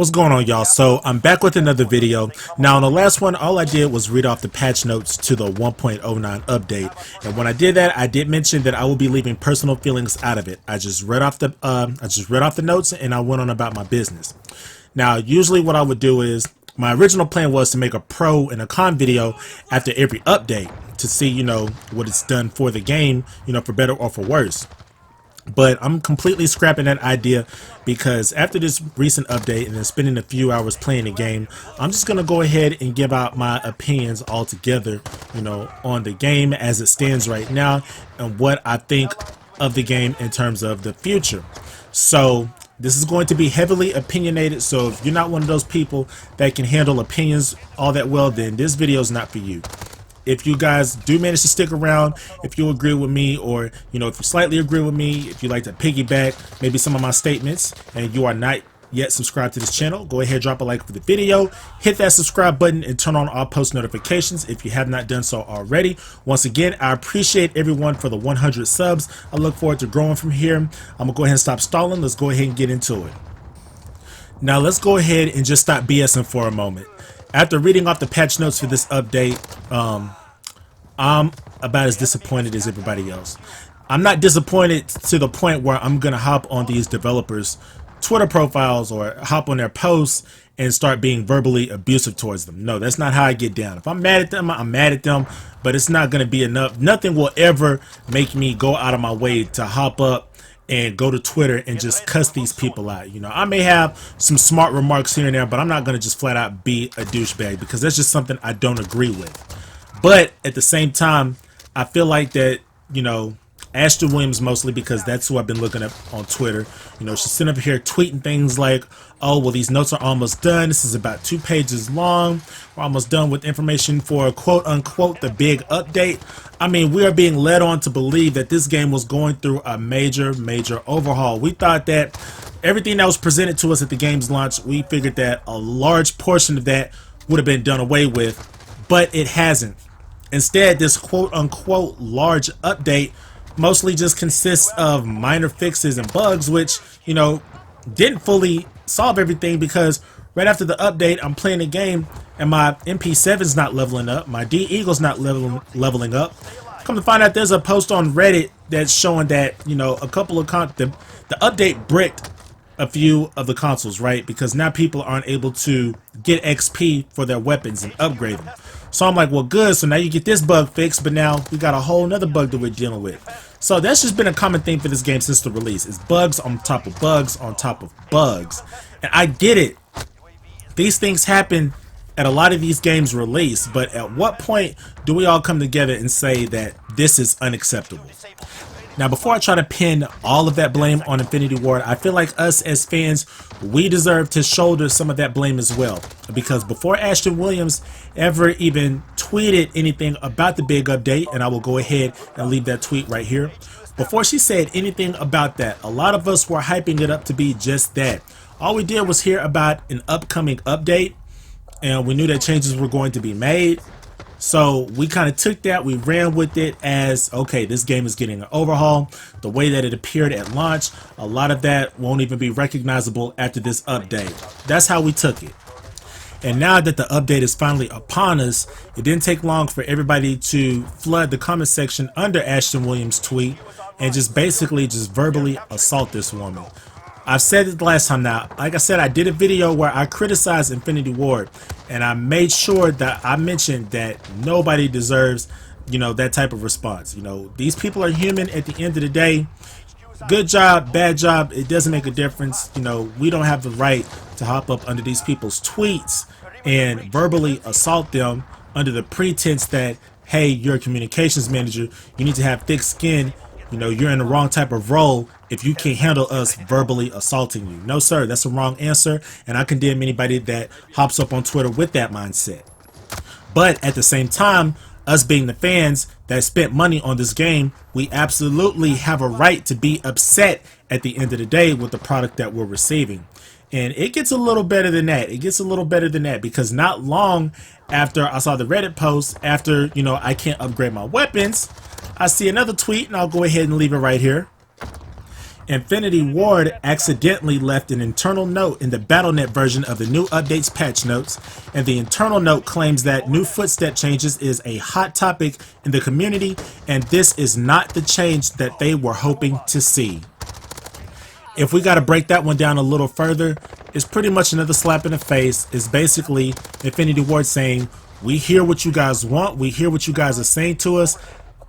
What's going on, y'all? So I'm back with another video. Now in the last one, all I did was read off the patch notes to the 1.09 update, and when I did that, I did mention that I will be leaving personal feelings out of it. I just read off the notes and I went on about my business. Now usually what I would do is, my original plan was to make a pro and a con video after every update to see, what it's done for the game, for better or for worse. But I'm completely scrapping that idea because after this recent update and then spending a few hours playing the game, I'm just going to go ahead and give out my opinions altogether, on the game as it stands right now and what I think of the game in terms of the future. So this is going to be heavily opinionated, so if you're not one of those people that can handle opinions all that well, then this video is not for you. If you guys do manage to stick around, if you agree with me, or if you slightly agree with me, if you like to piggyback maybe some of my statements, and you are not yet subscribed to this channel, go ahead, drop a like for the video, hit that subscribe button, and turn on all post notifications if you have not done so already. Once again, I appreciate everyone for the 100 subs. I look forward to growing from here. I'm gonna go ahead and stop stalling. Let's go ahead and get into it. Now let's go ahead and just stop BSing for a moment. After reading off the patch notes for this update, I'm about as disappointed as everybody else. I'm not disappointed to the point where I'm gonna hop on these developers' Twitter profiles or hop on their posts and start being verbally abusive towards them. No, that's not how I get down. If I'm mad at them, I'm mad at them, but it's not gonna be enough. Nothing will ever make me go out of my way to hop up and go to Twitter and just cuss these people out. I may have some smart remarks here and there, but I'm not going to just flat out be a douchebag because that's just something I don't agree with. But at the same time, I feel like that, Ashton Williams, mostly because that's who I've been looking at on Twitter. She's sitting up here tweeting things like, oh, well, these notes are almost done. This is about 2 pages long. We're almost done with information for quote unquote the big update. I mean, we are being led on to believe that this game was going through a major overhaul. We thought that everything that was presented to us at the game's launch, we figured that a large portion of that would have been done away with, but it hasn't. Instead, this quote unquote large update mostly just consists of minor fixes and bugs, which, didn't fully solve everything, because right after the update, I'm playing the game and my MP7's not leveling up, my D-Eagle's not leveling up. Come to find out, there's a post on Reddit that's showing that, a couple of the update bricked a few of the consoles, right? Because now people aren't able to get XP for their weapons and upgrade them. So I'm like, well, good. So now you get this bug fixed, but now we got a whole nother bug that we're dealing with. So that's just been a common theme for this game since the release. It's bugs on top of bugs on top of bugs. And I get it. These things happen at a lot of these games release, but at what point do we all come together and say that this is unacceptable? Now, before I try to pin all of that blame on Infinity Ward, I feel like us as fans, we deserve to shoulder some of that blame as well. Because before Ashton Williams ever even tweeted anything about the big update, and I will go ahead and leave that tweet right here, before she said anything about that, a lot of us were hyping it up to be just that. All we did was hear about an upcoming update, and we knew that changes were going to be made. So we kind of took that, we ran with it as, okay, this game is getting an overhaul. The way that it appeared at launch, a lot of that won't even be recognizable after this update. That's how we took it. And now that the update is finally upon us, it didn't take long for everybody to flood the comment section under Ashton Williams' tweet and just basically just verbally assault this woman. I've said it the last time now. Like I said, I did a video where I criticized Infinity Ward, and I made sure that I mentioned that nobody deserves, that type of response. These people are human at the end of the day. Good job, bad job, it doesn't make a difference. We don't have the right to hop up under these people's tweets and verbally assault them under the pretense that, hey, you're a communications manager, you need to have thick skin. You're in the wrong type of role if you can't handle us verbally assaulting you. No, sir, that's the wrong answer, and I condemn anybody that hops up on Twitter with that mindset. But at the same time, us being the fans that spent money on this game, we absolutely have a right to be upset at the end of the day with the product that we're receiving. And it gets a little better than that. It gets a little better than that, because not long after I saw the Reddit post, after, I can't upgrade my weapons, I see another tweet, and I'll go ahead and leave it right here. Infinity Ward accidentally left an internal note in the BattleNet version of the new update's patch notes, and the internal note claims that new footstep changes is a hot topic in the community, and this is not the change that they were hoping to see. If we got to break that one down a little further, it's pretty much another slap in the face. It's basically Infinity Ward saying, we hear what you guys want, we hear what you guys are saying to us.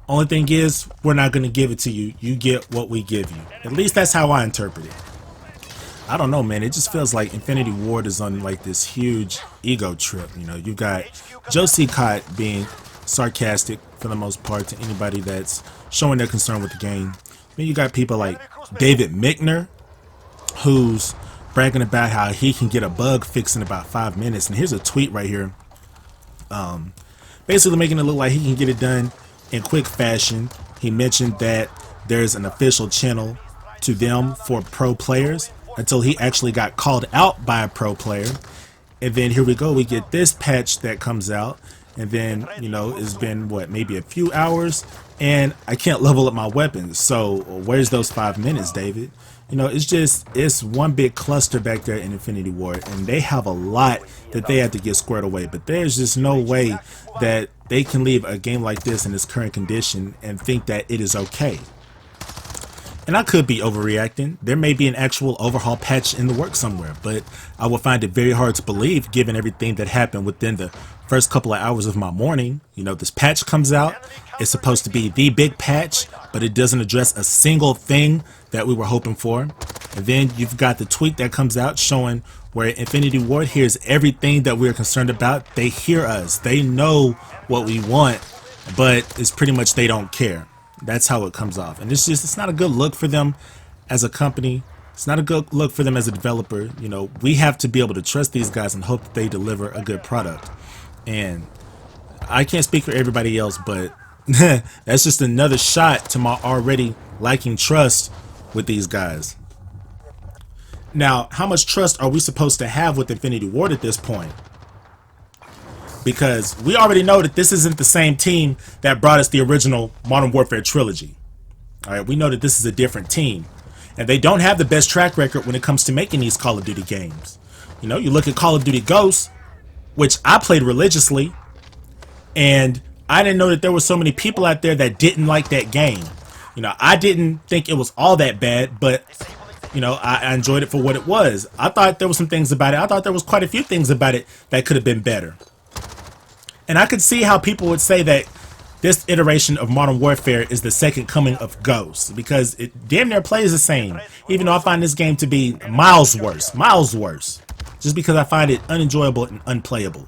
Only thing is, we're not going to give it to you. You get what we give you. At least that's how I interpret it. I don't know, man. It just feels like Infinity Ward is on like this huge ego trip. You know, you got Josie Cott being sarcastic for the most part to anybody that's showing their concern with the game. Then you got people like David Mickner, who's bragging about how he can get a bug fixed in about 5 minutes. And here's a tweet right here. Basically making it look like he can get it done in quick fashion. He mentioned that there's an official channel to them for pro players until he actually got called out by a pro player. And then here we go, we get this patch that comes out, and then, you know, it's been what, maybe a few hours, and I can't level up my weapons. So where's those 5 minutes, David? You know, it's one big cluster back there in Infinity Ward, and they have a lot that they have to get squared away. But there's just no way that they can leave a game like this in its current condition and think that it is okay. And I could be overreacting. There may be an actual overhaul patch in the works somewhere, but I would find it very hard to believe given everything that happened within the first couple of hours of my morning. You know, this patch comes out. It's supposed to be the big patch, but it doesn't address a single thing that we were hoping for. And then you've got the tweet that comes out showing where Infinity Ward hears everything that we're concerned about. They hear us. They know what we want, but it's pretty much they don't care. That's how it comes off. And it's not a good look for them as a company. It's not a good look for them as a developer. You know, we have to be able to trust these guys and hope that they deliver a good product. And I can't speak for everybody else, but that's just another shot to my already lacking trust with these guys. Now, how much trust are we supposed to have with Infinity Ward at this point? Because we already know that this isn't the same team that brought us the original Modern Warfare trilogy. All right, we know that this is a different team, and they don't have the best track record when it comes to making these Call of Duty games. You know, you look at Call of Duty Ghosts, which I played religiously, and I didn't know that there were so many people out there that didn't like that game. You know, I didn't think it was all that bad, but you know, I enjoyed it for what it was. I thought there were some things about it. I thought there was quite a few things about it that could have been better. And I could see how people would say that this iteration of Modern Warfare is the second coming of Ghosts, because it damn near plays the same, even though I find this game to be miles worse, just because I find it unenjoyable and unplayable.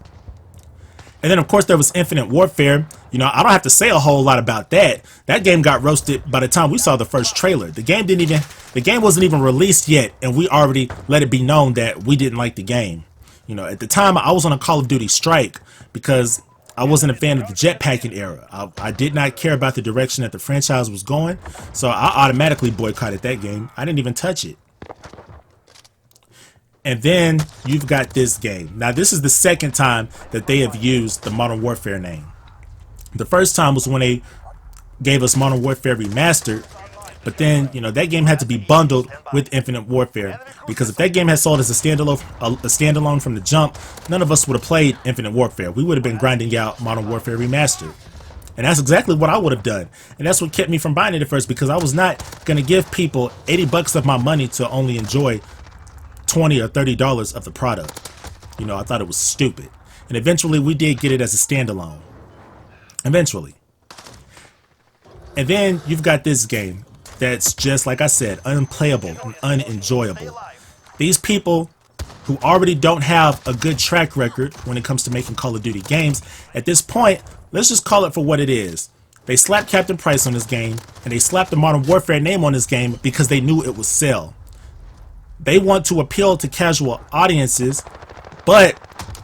And then, of course, there was Infinite Warfare. You know, I don't have to say a whole lot about that. That game got roasted by the time we saw the first trailer. The game wasn't even released yet, and we already let it be known that we didn't like the game. You know, at the time, I was on a Call of Duty strike because I wasn't a fan of the jetpacking era. I did not care about the direction that the franchise was going, so I automatically boycotted that game. I didn't even touch it. And then you've got this game. Now, this is the second time that they have used the Modern Warfare name. The first time was when they gave us Modern Warfare Remastered, but then, you know, that game had to be bundled with Infinite Warfare, because if that game had sold as a standalone from the jump, none of us would have played Infinite Warfare. We would have been grinding out Modern Warfare Remastered. And that's exactly what I would have done. And that's what kept me from buying it at first, because I was not going to give people $80 of my money to only enjoy $20 or $30 of the product. You know, I thought it was stupid. And eventually we did get it as a standalone. Eventually. And then you've got this game that's just, like I said, unplayable and unenjoyable. These people who already don't have a good track record when it comes to making Call of Duty games, at this point, let's just call it for what it is. They slapped Captain Price on this game, and they slapped the Modern Warfare name on this game because they knew it would sell. They want to appeal to casual audiences, but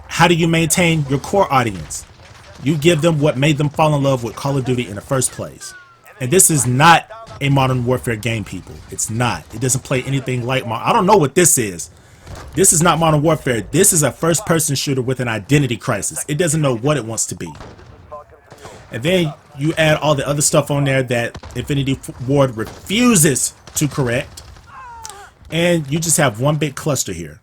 how do you maintain your core audience? You give them what made them fall in love with Call of Duty in the first place. And this is not a Modern Warfare game, people. It's not. It doesn't play anything like I don't know what this is. This is not Modern Warfare. This is a first-person shooter with an identity crisis. It doesn't know what it wants to be. And then you add all the other stuff on there that Infinity Ward refuses to correct. and you just have one big cluster here.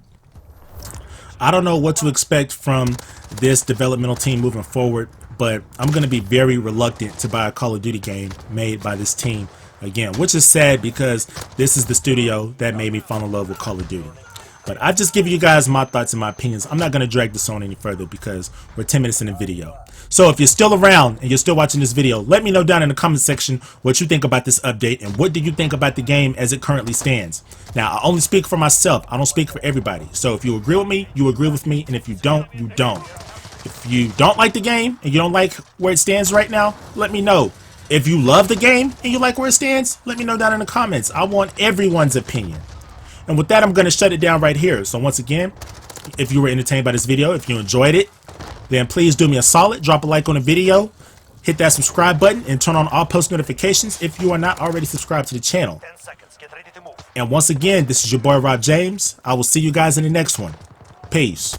I don't know what to expect from this developmental team moving forward, but I'm going to be very reluctant to buy a Call of Duty game made by this team again, which is sad because this is the studio that made me fall in love with Call of Duty. But I just give you guys my thoughts and my opinions. I'm not going to drag this on any further because we're 10 minutes in the video. So if you're still around and you're still watching this video, let me know down in the comment section what you think about this update and what do you think about the game as it currently stands. Now, I only speak for myself. I don't speak for everybody. So if you agree with me, you agree with me. And if you don't, you don't. If you don't like the game and you don't like where it stands right now, let me know. If you love the game and you like where it stands, let me know down in the comments. I want everyone's opinion. And with that, I'm going to shut it down right here. So once again, if you were entertained by this video, if you enjoyed it, then please do me a solid. Drop a like on the video. Hit that subscribe button and turn on all post notifications if you are not already subscribed to the channel. And once again, this is your boy Rob James. I will see you guys in the next one. Peace.